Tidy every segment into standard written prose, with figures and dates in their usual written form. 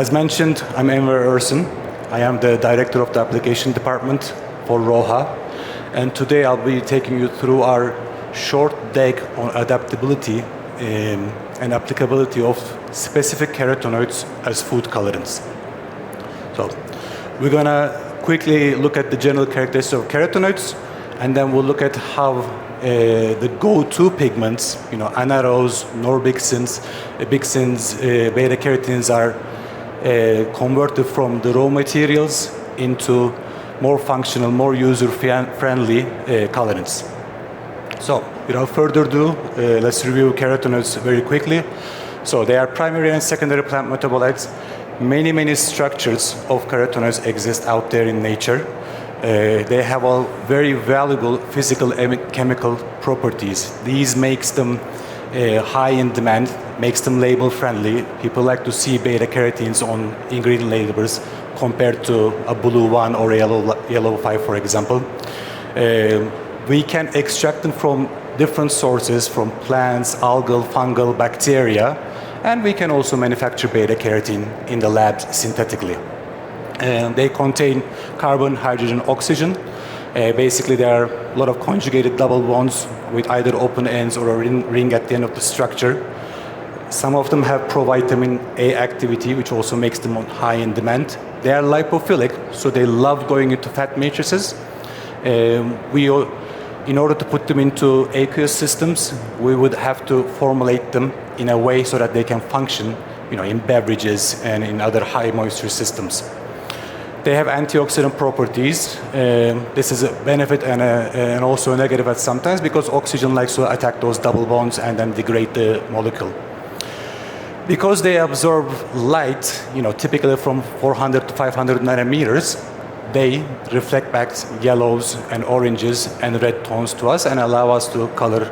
As mentioned, I'm Enver Ersen. I am the director of the application department for Roha. And today I'll be taking you through our short deck on adaptability and applicability of specific carotenoids as food colorants. So we're going to quickly look at the general characteristics of carotenoids, and then we'll look at how the go-to pigments, anaros, norbixins, bixins, beta-carotenes are converted from the raw materials into more functional, more user-friendly colorants. So, without further ado, let's review carotenoids very quickly. So, they are primary and secondary plant metabolites. Many structures of carotenoids exist out there in nature. They have all very valuable physical and chemical properties. These makes them high in demand, makes them label friendly. People like to see beta-carotenes on ingredient labels compared to a blue one or a yellow 5, for example. We can extract them from different sources, from plants, algal, fungal, bacteria, and we can also manufacture beta-carotene in the lab synthetically. They contain carbon, hydrogen, oxygen. Basically, there are a lot of conjugated double bonds with either open ends or a ring at the end of the structure. Some of them have provitamin A activity, which also makes them high in demand. They are lipophilic, so they love going into fat matrices. In order to put them into aqueous systems, we would have to formulate them in a way so that they can function, in beverages and in other high moisture systems. They have antioxidant properties. This is a benefit and also a negative at sometimes, because oxygen likes to attack those double bonds and then degrade the molecule. Because they absorb light, typically from 400 to 500 nanometers, they reflect back yellows and oranges and red tones to us and allow us to color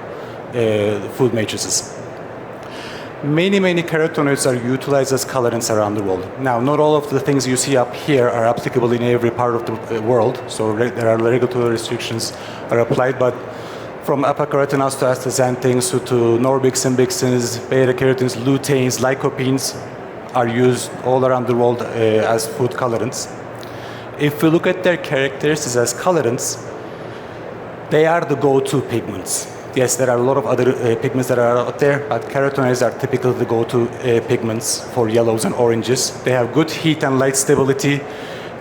food matrices. Many carotenoids are utilized as colorants around the world. Now, not all of the things you see up here are applicable in every part of the world, so there are regulatory restrictions are applied, but from apacarotenos to astaxanthins to norbixin, bixins, beta-carotenes, luteins, lycopenes are used all around the world as food colorants. If we look at their characteristics as colorants, they are the go-to pigments. Yes, there are a lot of other pigments that are out there, but carotenoids are typically the go-to pigments for yellows and oranges. They have good heat and light stability.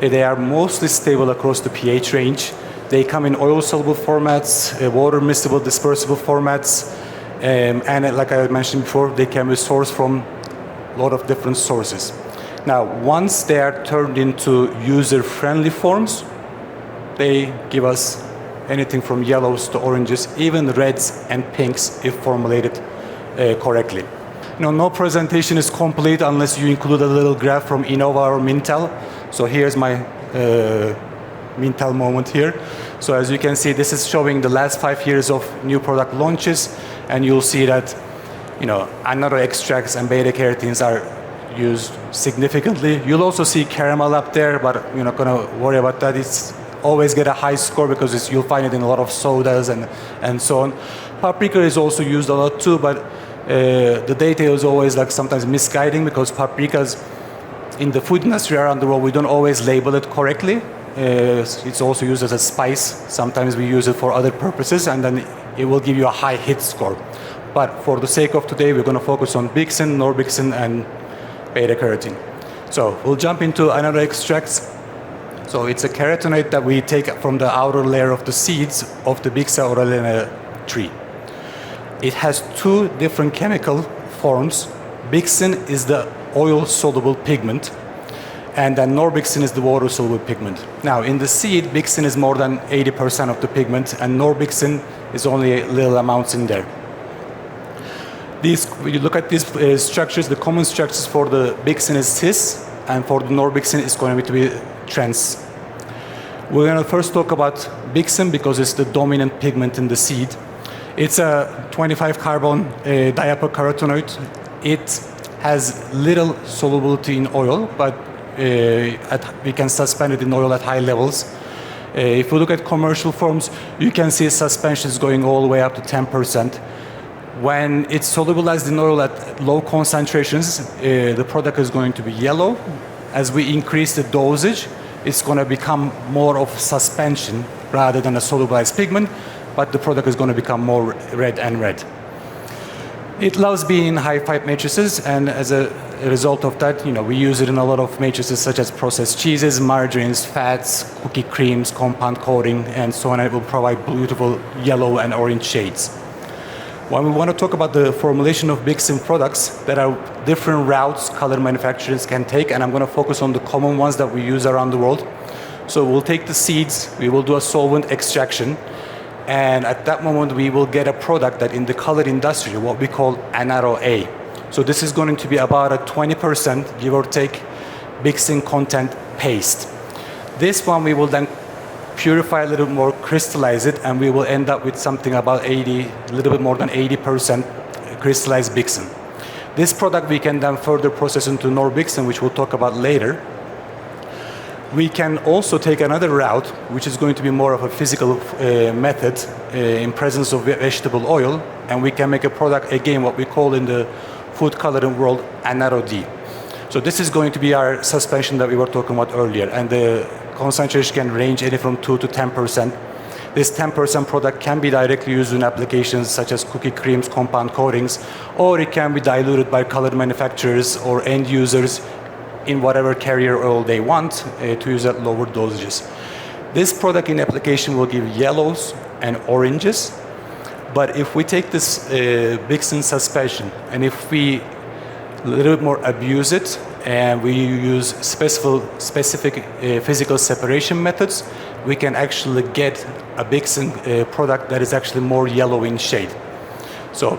They are mostly stable across the pH range. They come in oil-soluble formats, water-miscible, dispersible formats, and like I mentioned before, they can be sourced from a lot of different sources. Now, once they are turned into user-friendly forms, they give us anything from yellows to oranges, even reds and pinks if formulated correctly. No presentation is complete unless you include a little graph from Innova or Mintel. So here's my Mintel moment here. So as you can see, this is showing the last 5 years of new product launches, and you'll see that another extracts and beta-carotenes are used significantly. You'll also see caramel up there, but you're not going to worry about that. It's always get a high score because you'll find it in a lot of sodas and so on. Paprika is also used a lot too, but the data is always sometimes misguiding, because paprikas in the food industry around the world, we don't always label it correctly. It's also used as a spice. Sometimes we use it for other purposes, and then it will give you a high hit score. But for the sake of today, we're going to focus on bixin, norbixin, and beta-carotene. So we'll jump into another extracts. So it's a carotenoid that we take from the outer layer of the seeds of the Bixa oralena tree. It has 2 different chemical forms. Bixin is the oil-soluble pigment, and then norbixin is the water-soluble pigment. Now, in the seed, bixin is more than 80% of the pigment, and norbixin is only little amounts in there. When you look at these structures, the common structures for the bixin is cis, and for the norbixin is going to be trans. We're going to first talk about bixin because it's the dominant pigment in the seed. It's a 25 carbon diapacarotenoid. It has little solubility in oil, but we can suspend it in oil at high levels. If you look at commercial forms, you can see suspensions going all the way up to 10%. When it's solubilized in oil at low concentrations, the product is going to be yellow. As we increase the dosage, it's going to become more of suspension rather than a solubilized pigment, but the product is going to become more red and red. It loves being in high five matrices, and as a result of that, we use it in a lot of matrices such as processed cheeses, margarines, fats, cookie creams, compound coating, and so on. It will provide beautiful yellow and orange shades. When we want to talk about the formulation of Bixen products, there are different routes color manufacturers can take, and I'm going to focus on the common ones that we use around the world. So we'll take the seeds, we will do a solvent extraction, and at that moment we will get a product that in the color industry, what we call anaro A. So this is going to be about a 20%, give or take, Bixen content paste. This one we will then purify a little more, crystallize it, and we will end up with something about 80, a little bit more than 80% crystallized Bixen. This product we can then further process into Norbixen, which we'll talk about later. We can also take another route, which is going to be more of a physical method in presence of vegetable oil, and we can make a product, again, what we call in the food coloring world, anaro D. So this is going to be our suspension that we were talking about earlier, and the concentration can range anywhere from 2 to 10%. This 10% product can be directly used in applications such as cookie creams, compound coatings, or it can be diluted by color manufacturers or end users in whatever carrier oil they want to use at lower dosages. This product in application will give yellows and oranges, but if we take this Bixen suspension and if we a little bit more abuse it and we use specific physical separation methods, we can actually get a Bixen product that is actually more yellow in shade. So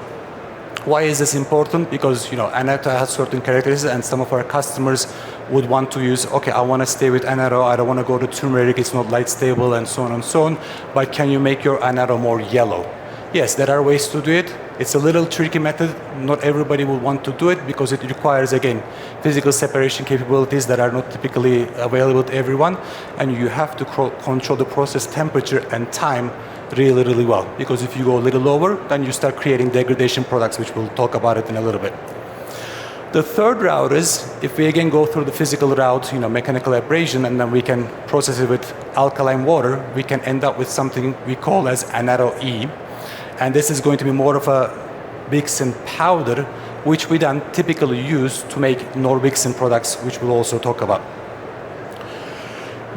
why is this important? Because anaro has certain characteristics, and some of our customers would want to use, okay, I want to stay with anaro, I don't want to go to turmeric, it's not light stable, and so on and so on, but can you make your anaro more yellow? Yes, there are ways to do it. It's a little tricky method. Not everybody will want to do it because it requires, again, physical separation capabilities that are not typically available to everyone, and you have to control the process temperature and time really, really well, because if you go a little lower, then you start creating degradation products, which we'll talk about it in a little bit. The third route is, if we again go through the physical route, mechanical abrasion, and then we can process it with alkaline water, we can end up with something we call as anaro E. And this is going to be more of a Bixen powder, which we then typically use to make Norbixen products, which we'll also talk about.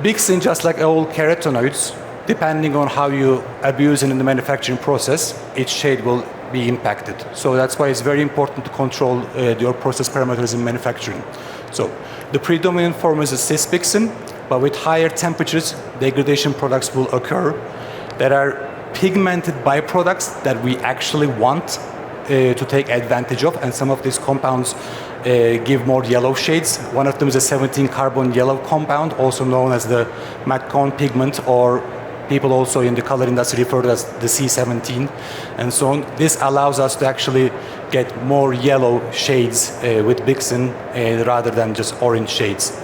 Bixen, just like all carotenoids, depending on how you abuse it in the manufacturing process, its shade will be impacted. So that's why it's very important to control your process parameters in manufacturing. So the predominant form is a cis Bixen, but with higher temperatures, degradation products will occur. There are pigmented byproducts that we actually want to take advantage of, and some of these compounds give more yellow shades. One of them is a 17-carbon yellow compound, also known as the McCone pigment, or people also in the color industry refer to as the C17, and so on. This allows us to actually get more yellow shades with Bixen rather than just orange shades.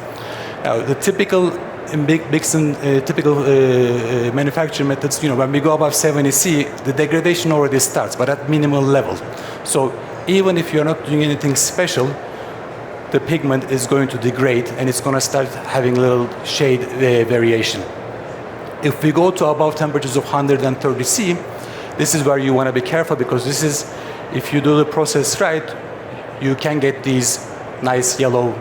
Now, the typical in Bixen manufacturing methods, when we go above 70C, the degradation already starts, but at minimal level. So even if you're not doing anything special, the pigment is going to degrade and it's going to start having little shade variation. If we go to above temperatures of 130C, this is where you want to be careful, because this is, if you do the process right, you can get these nice yellow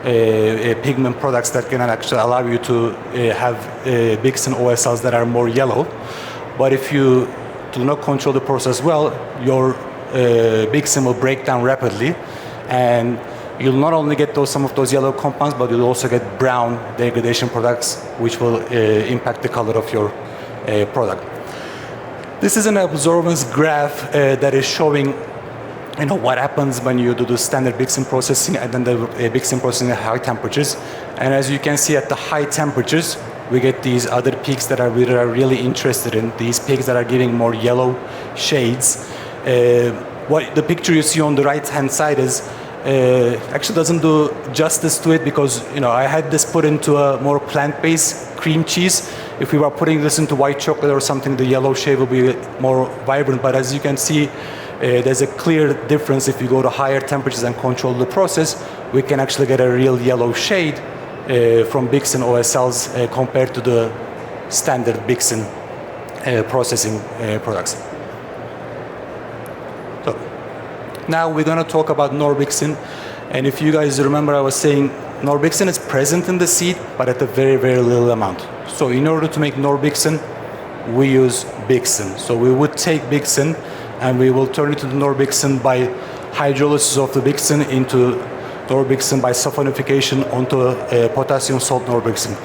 pigment products that can actually allow you to have Bixen OSLs that are more yellow. But if you do not control the process well, your Bixen will break down rapidly, and you'll not only get some of those yellow compounds, but you'll also get brown degradation products, which will impact the color of your product. This is an absorbance graph that is showing what happens when you do the standard Bixen processing and then the Bixen processing at high temperatures. And as you can see, at the high temperatures, we get these other peaks that we are really interested in, these peaks that are giving more yellow shades. What the picture you see on the right-hand side is actually doesn't do justice to it, because I had this put into a more plant-based cream cheese. If we were putting this into white chocolate or something, the yellow shade will be more vibrant. But as you can see, there's a clear difference. If you go to higher temperatures and control the process, we can actually get a real yellow shade from Bixen OSLs compared to the standard Bixen processing products. So now we're going to talk about Norbixen. And if you guys remember, I was saying Norbixen is present in the seed, but at a very, very little amount. So in order to make Norbixen, we use Bixen. So we would take Bixen and we will turn it to the Norbixen by hydrolysis of the Bixen into Norbixen by sulfonification onto potassium salt Norbixen.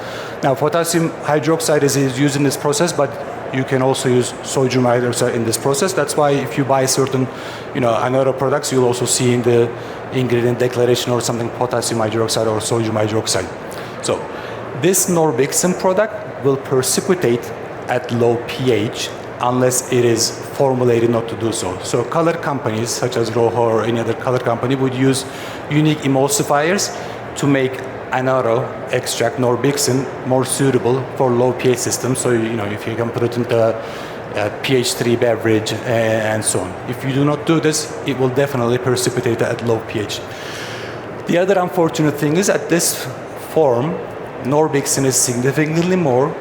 Now, potassium hydroxide is used in this process, but you can also use sodium hydroxide in this process. That's why if you buy certain, another products, you'll also see in the ingredient declaration or something potassium hydroxide or sodium hydroxide. So this Norbixen product will precipitate at low pH unless it is formulated not to do so. So color companies such as Roha or any other color company would use unique emulsifiers to make another extract Norbixen more suitable for low pH systems. So if you can put it into a pH 3 beverage and so on. If you do not do this, it will definitely precipitate at low pH. The other unfortunate thing is at this form, Norbixen is significantly more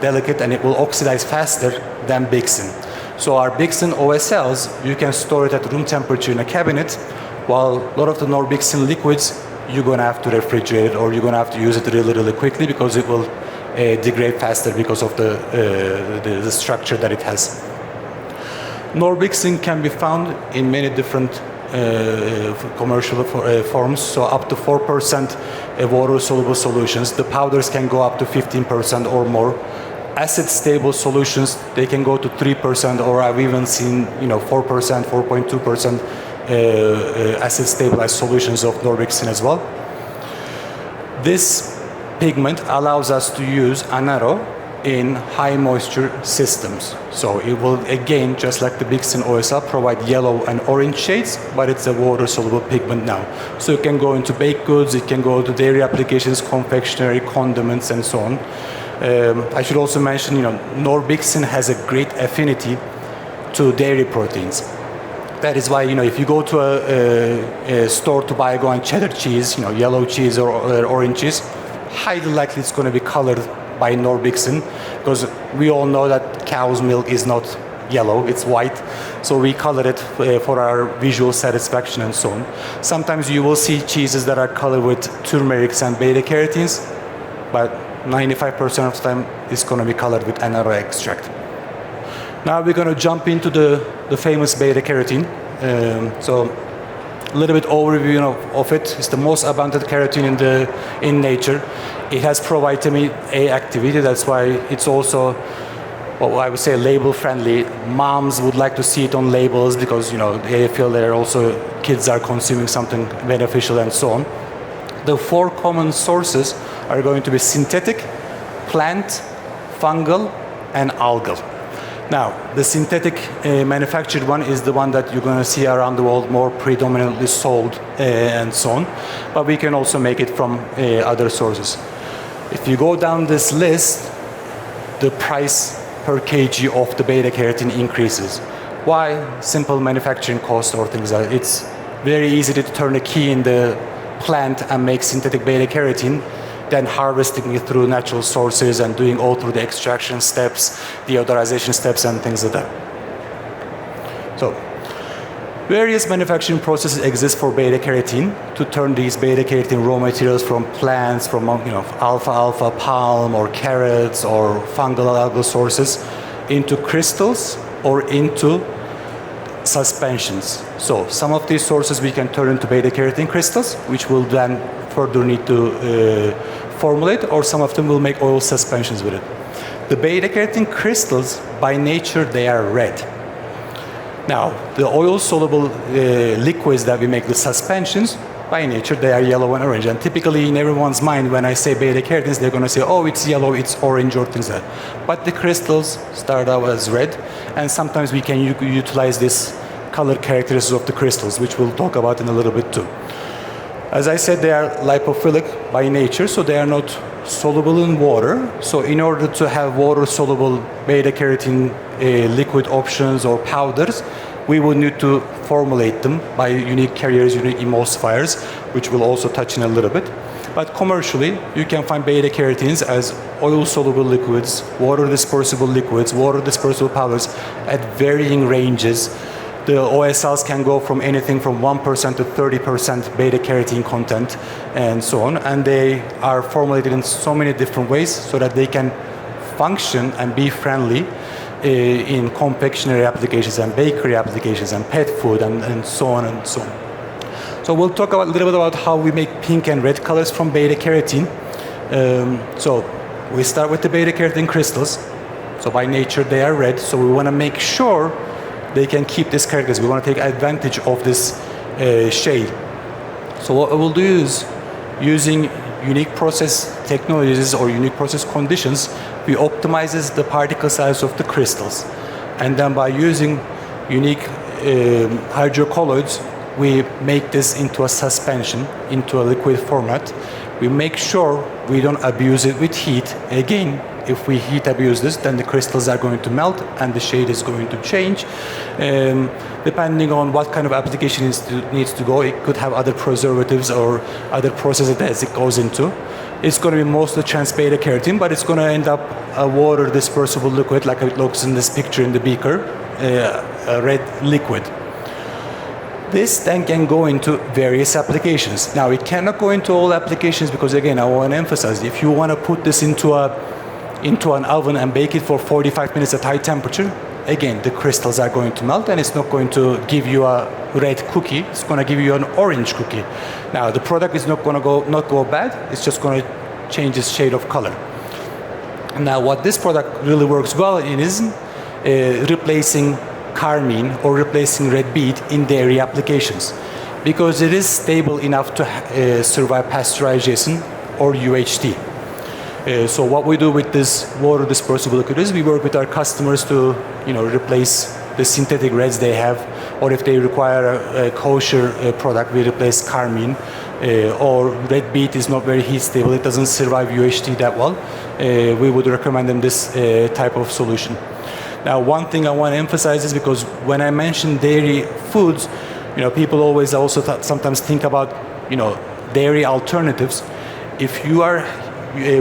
delicate and it will oxidize faster than Bixen. So our Bixen OSLs, you can store it at room temperature in a cabinet, while a lot of the Norbixen liquids, you're going to have to refrigerate it or you're going to have to use it really, really quickly because it will degrade faster because of the structure that it has. Norbixen can be found in many different commercial forms, so up to 4% water-soluble solutions. The powders can go up to 15% or more. Acid-stable solutions, they can go to 3%, or I've even seen 4%, 4.2% acid-stabilized solutions of Norbixen as well. This pigment allows us to use anaro in high moisture systems. So it will, again, just like the Bixen OSL, provide yellow and orange shades, but it's a water-soluble pigment now. So it can go into baked goods, it can go to dairy applications, confectionery, condiments, and so on. I should also mention, Norbixen has a great affinity to dairy proteins. That is why, if you go to a store to buy going cheddar cheese, yellow cheese or orange cheese, highly likely it's going to be colored by Norbixen, because we all know that cow's milk is not yellow, it's white. So we color it for our visual satisfaction and so on. Sometimes you will see cheeses that are colored with turmerics and beta-carotenes, but 95% of the time it's going to be colored with another extract. Now we're going to jump into the famous beta-carotene. So a little bit overview of it. It's the most abundant carotene in nature. It has provitamin A activity. That's why it's also, I would say, label friendly. Moms would like to see it on labels because they feel they're also kids are consuming something beneficial and so on. The four common sources are going to be synthetic, plant, fungal, and algal. Now, the synthetic manufactured one is the one that you're going to see around the world more predominantly sold and so on. But we can also make it from other sources. If you go down this list, the price per kg of the beta-carotene increases. Why? Simple manufacturing cost or things like that. It's very easy to turn a key in the plant and make synthetic beta-carotene than harvesting it through natural sources and doing all through the extraction steps, deodorization steps, and things like that. So, various manufacturing processes exist for beta-carotene to turn these beta-carotene raw materials from plants, from alfalfa, palm, or carrots, or fungal algal sources into crystals or into suspensions. So, some of these sources we can turn into beta-carotene crystals, which will then further need to formulate, or some of them will make oil suspensions with it. The beta-carotene crystals, by nature, they are red. Now, the oil-soluble liquids that we make, the suspensions, by nature, they are yellow and orange. And typically, in everyone's mind, when I say beta-carotenes, they're going to say, oh, it's yellow, it's orange, or things like that. But the crystals start out as red, and sometimes we can utilize this color characteristics of the crystals, which we'll talk about in a little bit too. As I said, they are lipophilic by nature, so they are not soluble in water. So in order to have water-soluble beta-carotene liquid options or powders, we will need to formulate them by unique carriers, unique emulsifiers, which we'll also touch in a little bit. But commercially, you can find beta-carotenes as oil-soluble liquids, water-dispersible liquids, water-dispersible powders at varying ranges. The OSLs can go from anything from 1% to 30% beta-carotene content and so on. And they are formulated in so many different ways so that they can function and be friendly in confectionery applications and bakery applications and pet food and so on and so on. So we'll talk a little bit about how we make pink and red colors from beta-carotene. So we start with the beta-carotene crystals. So by nature they are red, so we want to make sure they can keep this characters. We want to take advantage of this shade. So what we'll do is, using unique process technologies or unique process conditions, we optimizes the particle size of the crystals. And then by using unique hydrocolloids, we make this into a suspension, into a liquid format. We make sure we don't abuse it with heat. Again, if we heat abuse this, then the crystals are going to melt and the shade is going to change. Depending on what kind of application needs to go, it could have other preservatives or other processes that it goes into. It's going to be mostly trans beta-carotene, but it's going to end up a water dispersible liquid, like it looks in this picture in the beaker, a red liquid. This then can go into various applications. Now, it cannot go into all applications because, again, I want to emphasize, if you want to put this into an oven and bake it for 45 minutes at high temperature, again, the crystals are going to melt and it's not going to give you a red cookie, it's going to give you an orange cookie. Now, the product is not going to not go bad, it's just going to change its shade of color. Now, what this product really works well in is replacing carmine or replacing red beet in dairy applications, because it is stable enough to survive pasteurization or UHT. So what we do with this water dispersible liquid is we work with our customers to replace the synthetic reds they have, or if they require a kosher product, we replace carmine, or red beet is not very heat stable, it doesn't survive UHT that well, we would recommend them this type of solution. Now, one thing I want to emphasize is, because when I mention dairy foods, people always also sometimes think about dairy alternatives. If you are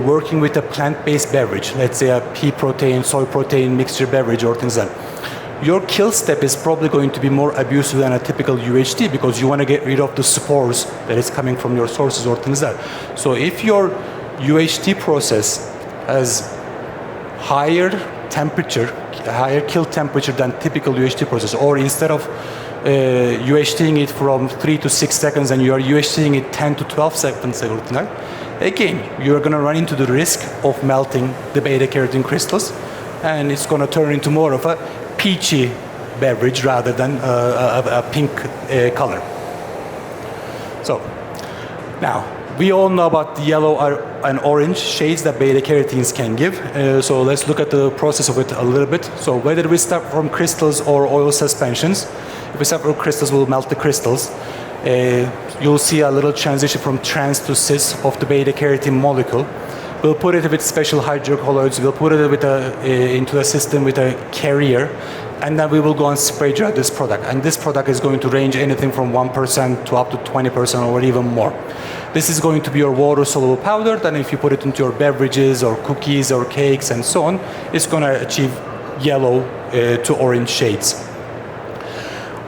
working with a plant-based beverage, let's say a pea protein, soy protein mixture beverage or things like that, your kill step is probably going to be more abusive than a typical UHT, because you want to get rid of the spores that is coming from your sources or things like that. So if your UHT process has higher temperature, higher kill temperature than typical UHT process, or instead of UHTing it from 3 to 6 seconds and you are UHTing it 10 to 12 seconds, again, you're going to run into the risk of melting the beta-carotene crystals, and it's going to turn into more of a peachy beverage rather than a pink color. So now, we all know about the yellow and orange shades that beta-carotenes can give. So let's look at the process of it a little bit. So whether we start from crystals or oil suspensions, if we start from crystals, we'll melt the crystals. You'll see a little transition from trans to cis of the beta-carotene molecule. We'll put it with special hydrocolloids. We'll put it with into a system with a carrier, and then we will go and spray dry this product. And this product is going to range anything from 1% to up to 20% or even more. This is going to be your water-soluble powder. Then if you put it into your beverages or cookies or cakes and so on, it's going to achieve yellow to orange shades.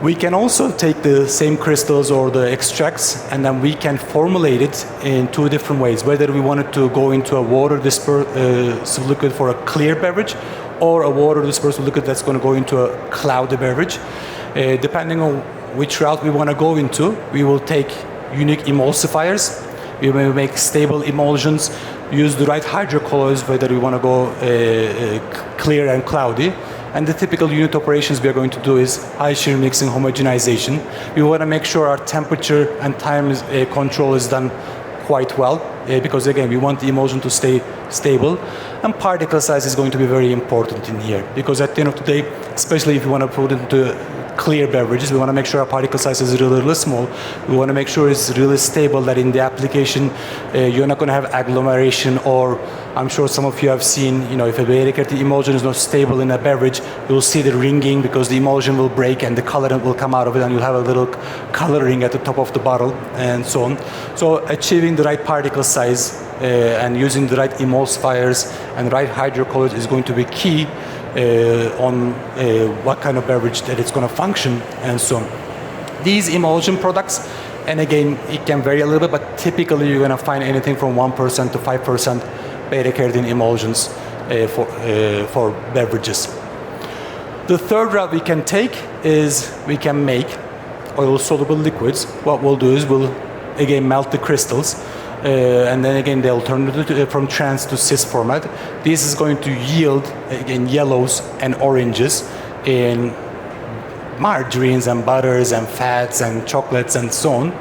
We can also take the same crystals or the extracts, and then we can formulate it in two different ways. Whether we wanted to go into a water dispersible liquid for a clear beverage, or a water dispersible liquid that's going to go into a cloudy beverage. Depending on which route we want to go into, we will take unique emulsifiers. We will make stable emulsions, use the right hydrocolloids, whether we want to go clear and cloudy. And the typical unit operations we are going to do is high shear mixing, homogenization. We want to make sure our temperature and time control is done quite well, because again, we want the emulsion to stay stable. And particle size is going to be very important in here, because at the end of the day, especially if you want to put it into clear beverages. We want to make sure our particle size is really, really small. We want to make sure it's really stable, that in the application you're not going to have agglomeration, or I'm sure some of you have seen, if a beta-carotene emulsion is not stable in a beverage, you'll see the ringing because the emulsion will break and the colorant will come out of it, and you'll have a little coloring at the top of the bottle and so on. So achieving the right particle size and using the right emulsifiers and right hydrocolors is going to be key on what kind of beverage that it's going to function and so on. These emulsion products, and again, it can vary a little bit, but typically you're going to find anything from 1% to 5% beta-carotene emulsions for beverages. The third route we can take is we can make oil-soluble liquids. What we'll do is we'll again melt the crystals, and then again they'll turn from trans to cis format. This is going to yield again yellows and oranges in margarines and butters and fats and chocolates and so on.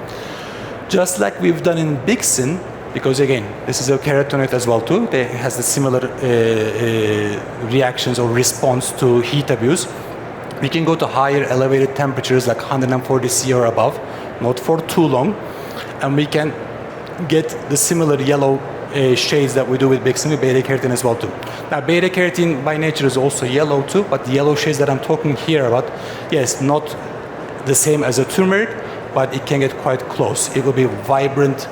Just like we've done in Bixin, because again this is a carotenate as well too. It has the similar reactions or response to heat abuse. We can go to higher elevated temperatures like 140 C or above, not for too long, and we can get the similar yellow shades that we do with Bixin with beta-carotene as well too. Now beta-carotene by nature is also yellow too, but the yellow shades that I'm talking here about, yes, not the same as a turmeric, but it can get quite close. It will be vibrant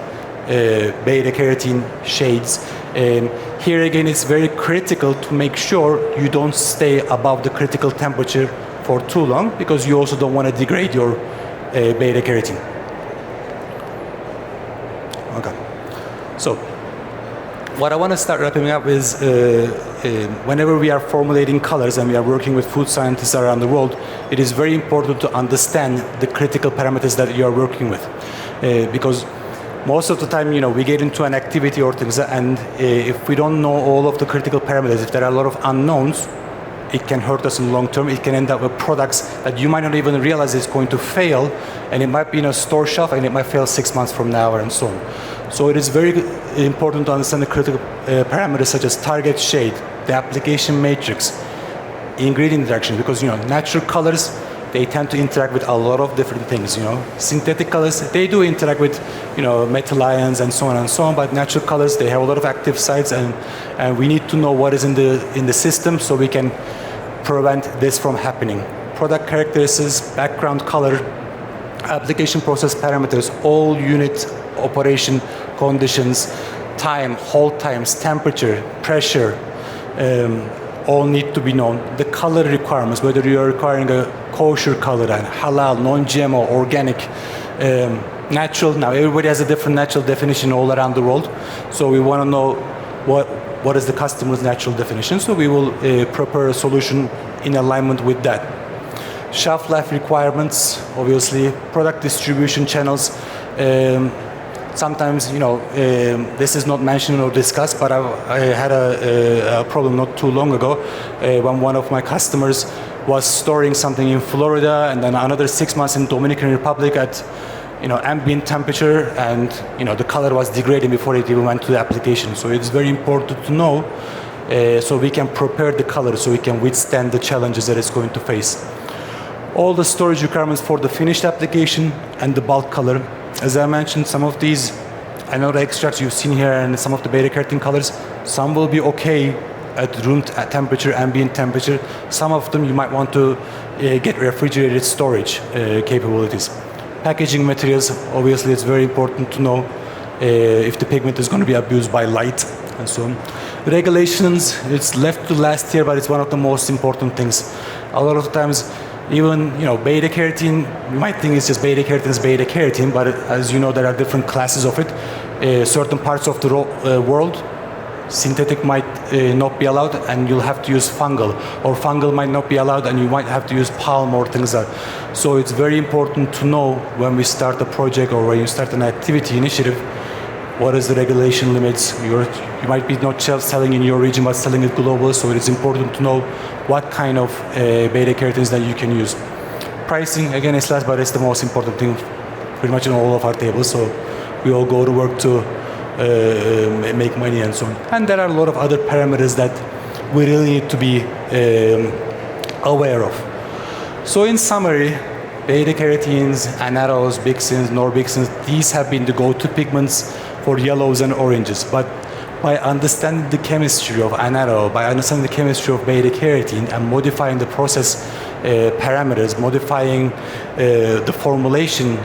beta-carotene shades. Here again, it's very critical to make sure you don't stay above the critical temperature for too long, because you also don't want to degrade your beta-carotene. Okay, so what I want to start wrapping up is whenever we are formulating colors and we are working with food scientists around the world, it is very important to understand the critical parameters that you are working with, because most of the time, we get into an activity or things, and if we don't know all of the critical parameters, if there are a lot of unknowns, it can hurt us in the long term. It can end up with products that you might not even realize is going to fail, and it might be in a store shelf and it might fail 6 months from now and so on. So it is very important to understand the critical parameters such as target shade, the application matrix, ingredient interaction, because natural colors, they tend to interact with a lot of different things. Synthetic colors, they do interact with metal ions and so on, but natural colors, they have a lot of active sites, and we need to know what is in the system so we can prevent this from happening. Product characteristics, background color, application process parameters, all unit operation conditions, time, hold times, temperature, pressure, all need to be known. The color requirements, whether you are requiring a kosher color and halal, non-GMO, organic, natural. Now everybody has a different natural definition all around the world, so we want to know what is the customer's natural definition, so we will prepare a solution in alignment with that. Shelf life requirements, obviously, product distribution channels. Sometimes, this is not mentioned or discussed, but I had a problem not too long ago when one of my customers was storing something in Florida and then another 6 months in Dominican Republic at ambient temperature, and the color was degrading before it even went to the application. So it's very important to know so we can prepare the color so we can withstand the challenges that it's going to face. All the storage requirements for the finished application and the bulk color. As I mentioned, some of these anode extracts you've seen here and some of the beta-carotene colors, some will be okay at room temperature, ambient temperature. Some of them you might want to get refrigerated storage capabilities. Packaging materials, obviously it's very important to know if the pigment is going to be abused by light and so on. Regulations, it's left to last here, but it's one of the most important things. A lot of times, even beta-carotene, you might think it's just beta-carotene is beta-carotene, but as you know, there are different classes of it. Certain parts of the world, synthetic might not be allowed, and you'll have to use fungal, or fungal might not be allowed, and you might have to use palm or things like that. So it's very important to know when we start a project or when you start an activity initiative, what is the regulation limits. You might be not just selling in your region, but selling it global, so it is important to know what kind of beta-carotenes that you can use. Pricing, again, is last, but it's the most important thing pretty much in all of our tables, so we all go to work to make money and so on. And there are a lot of other parameters that we really need to be aware of. So in summary, beta-carotenes, anarose, bixins, norbixins, these have been the go-to pigments for yellows and oranges. But by understanding the chemistry of anaro, by understanding the chemistry of beta-carotene and modifying the process parameters, modifying the formulation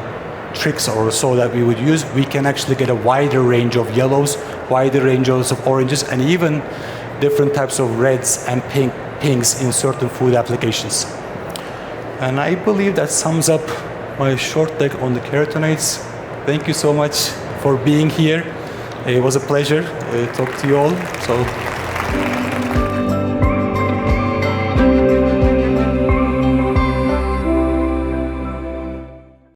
tricks or so that we would use, we can actually get a wider range of yellows, wider ranges of oranges, and even different types of reds and pinks in certain food applications. And I believe that sums up my short deck on the carotenoids. Thank you so much for being here. It was a pleasure to talk to you all. So